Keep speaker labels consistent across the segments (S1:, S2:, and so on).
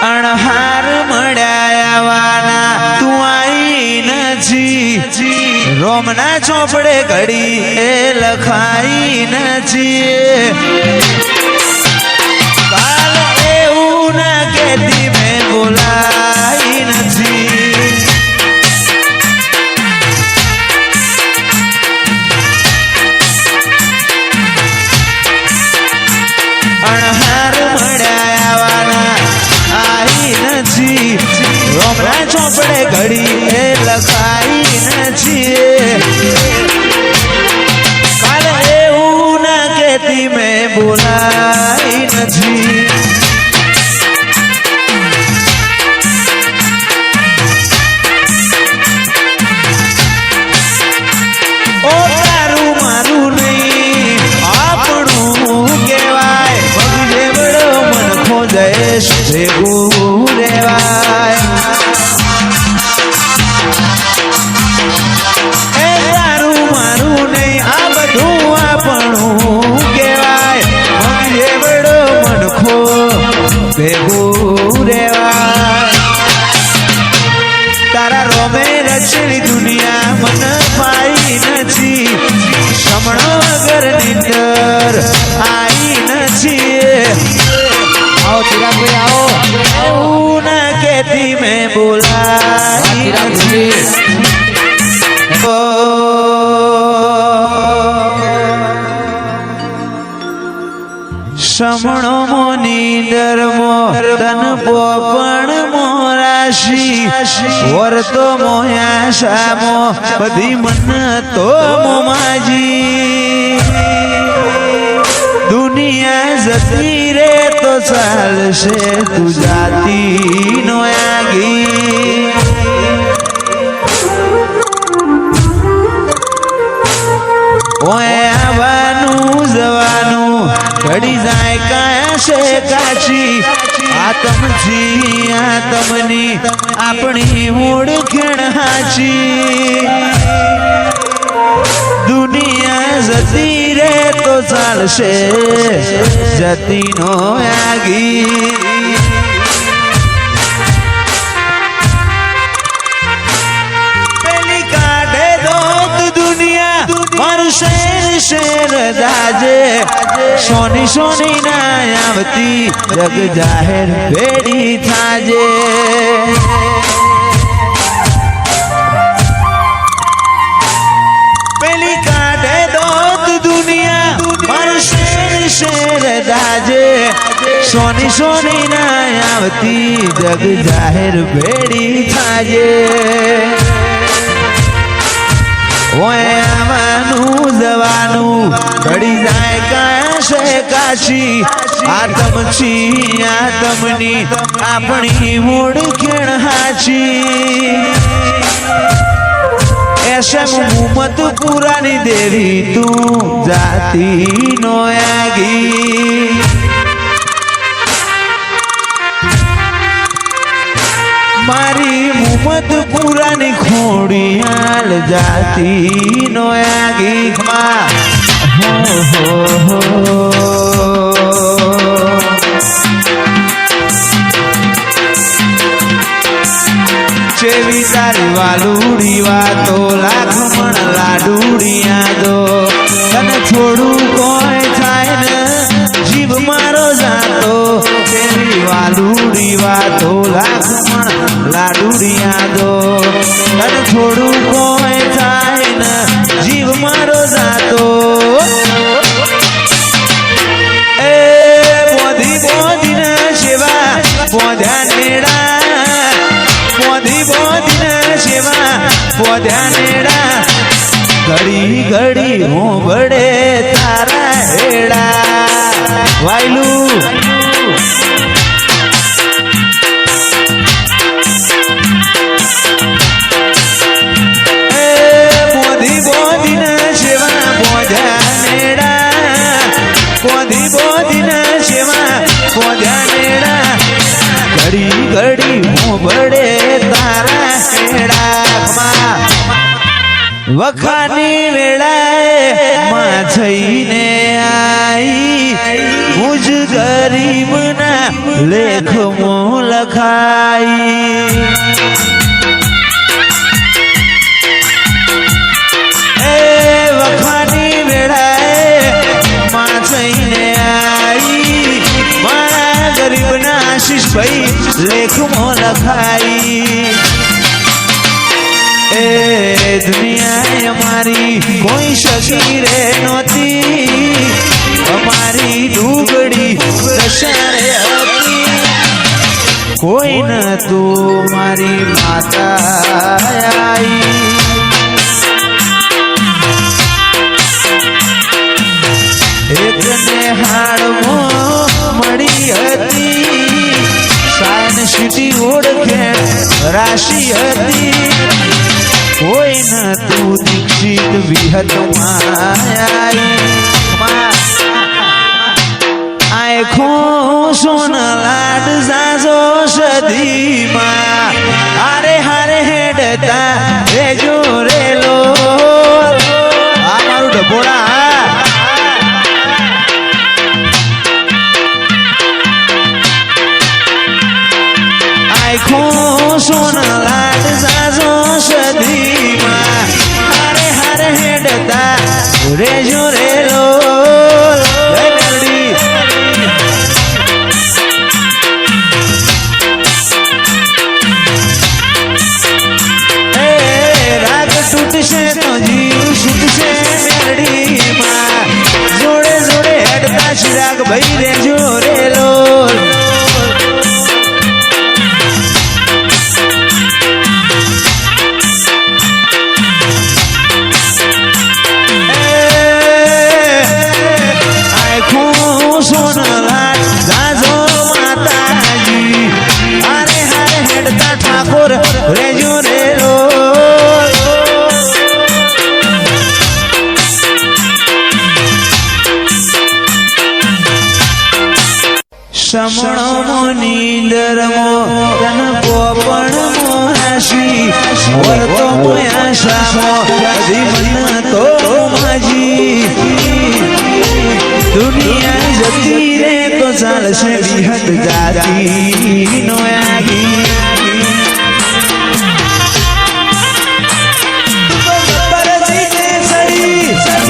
S1: અણહાર મળ્યાવાના તું આઈ નથી રોમના ચોપડે ઘડી એ લખાઈ નથી કાલ એવું ના કેતી મેં બોલાઈ નથી અણહાર મળ્યાવાના આઈ નથી રોમના ચોપડે ઘડી એ લખાઈ નથી કાલે એવું ના કેતી મેં બોલાઈ નથી ઓ તારું મારું નહીં આપણું કહેવાય ભગજે બડો મન ખોજેશ ભેગું રેવાય એ તારું મારું નહીં આ બધું આપણું કહેવાય ભગજે બડો મન ખો ભેગું રેવાય તારા રોમે રચેલી દુનિયા મન પાઈ નથી સમણો વગર નિંદર આઈ નથી
S2: आओ चिराग भाई आओ
S1: એવું ના કેતી મેં બોલાઈ
S2: चिराग
S1: નથી
S2: भाई
S1: ઓ સમણો મોની ડરમો તન પોપણ મોરાશી વર્તો મોયા શામો બધી મન તો મોમાજી દુનિયા જતી રે તો ચાલશે તું જાતી નો આગી ઓય આવવાનું જવાનું ઘડી જાય કાયા છે કાચી આતમની આપણી ઓળખણ હાચી દુનિયા જતી રે તો ચાલશે જતી નો આગી પેલી કાઢે દોત દુનિયા મારું શેર શેર દાજે સોની સોની ના આવતી જગ જાહેર ભેડી થાજે પેલી કાઢે દોત દુનિયા મારું શેર શેર દાજે સોની સોની ના આવતી જગ જાહેર ભેડી થાજે ઓય આવવાનું જવાનું ઘડી જાય કાયા છે કાશી આતમની આપણી ઓળખણ હાચી ऐसे मुमत पुरानी देवी तू जाती नो आगी मारी मुमत पुरानी खोड़ियाल जाती नो आगी हो चेवी तारी वालूड़ी वातो लाखमण लाडूड़िया दो तने छोड़ू कोई थाय न जीव मारो जातो चेवी वालूड़ी वातो लाखमण लाडूड़िया दो तने छोड़ू कोई थाय न जीव मारो जातो ए बोधी बोधी न शिवा बोध्या नेड़ा बोधी बोधी न शिवा बोध्या नेड़ा घड़ी घड़ी हूँ बड़े तारा हेड़ा वायलू बोधी बोधी न शिवा बोध्या नेड़ा बोधी बोधी न शिवा बोध्या नेड़ा घड़ी घड़ी हूँ बड़े तारा हेड़ा वखानी वेळाए मां थईने आई मुझ गरीब ना લેખમાં લખાઈ એ વખાની વેળાએ માં થઈને આવી મારા ગરીબના આશીષ ભાઈ લેખમાં લખાઈ એ દુનિયા અમારી કોઈ શકી રે નહોતી અમારી ડુગડી દશારે હતી કોઈ ન તું મારી માતા આઈ એકને હાડમાં મળી હતી સાયન સિટી ઓળખે રાશિ હતી કોઈ ન તું દીક્ષિત વિહતમાં આખો સોના લાડ જાજો સદીમાં હારે હારે હેડતા રેજો રેલો આ મારું ડબોડા આખો સોના લાડ જાજો સદીમાં હારે હારે હેડતા રેજો રેલો છૂટશે તો જીવ છૂટશે મેરડીમાં જોડે જોડે હેડતા ચિરાગ ભાઈ રેજો રેલો આખું સોનલાટ જાજો માતાજી હારે હારે હેડતા ઠાકોર રેજો રેલો સમણો નીંદરમો તન પોપણમો હાસી વર્તો આશામો જીવન તો માજી દુનિયા જતી રે તો ચાલશે વિહત જાતી નો આગી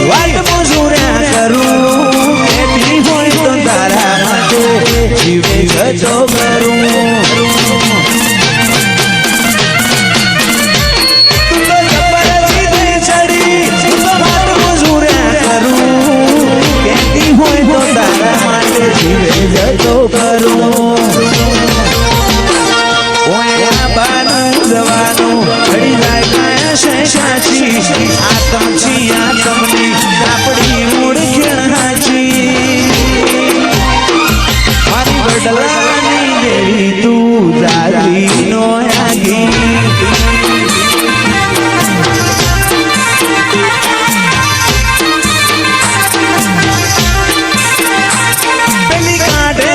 S1: વાત મજૂર્યા કરું એથી હોય તો તારા માટે જીવે ગજો કરું વાત મજૂર્યા કરું એથી હોય તો તારા માટે જીવે ગજો કરું બાનું જવાનું ઘડી જાય કાયા છે સાચી આતમ છી આતમની આપણી મૂળ ખેણાચી મારી બદલાની દેવી તું દાદી નો આગી પેલી કાઢે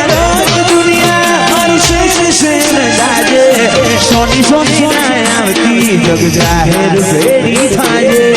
S1: દુનિયા મારું શેર દાજે સોની સોની ના આવતી જગ જાહેર ફેરી થાજે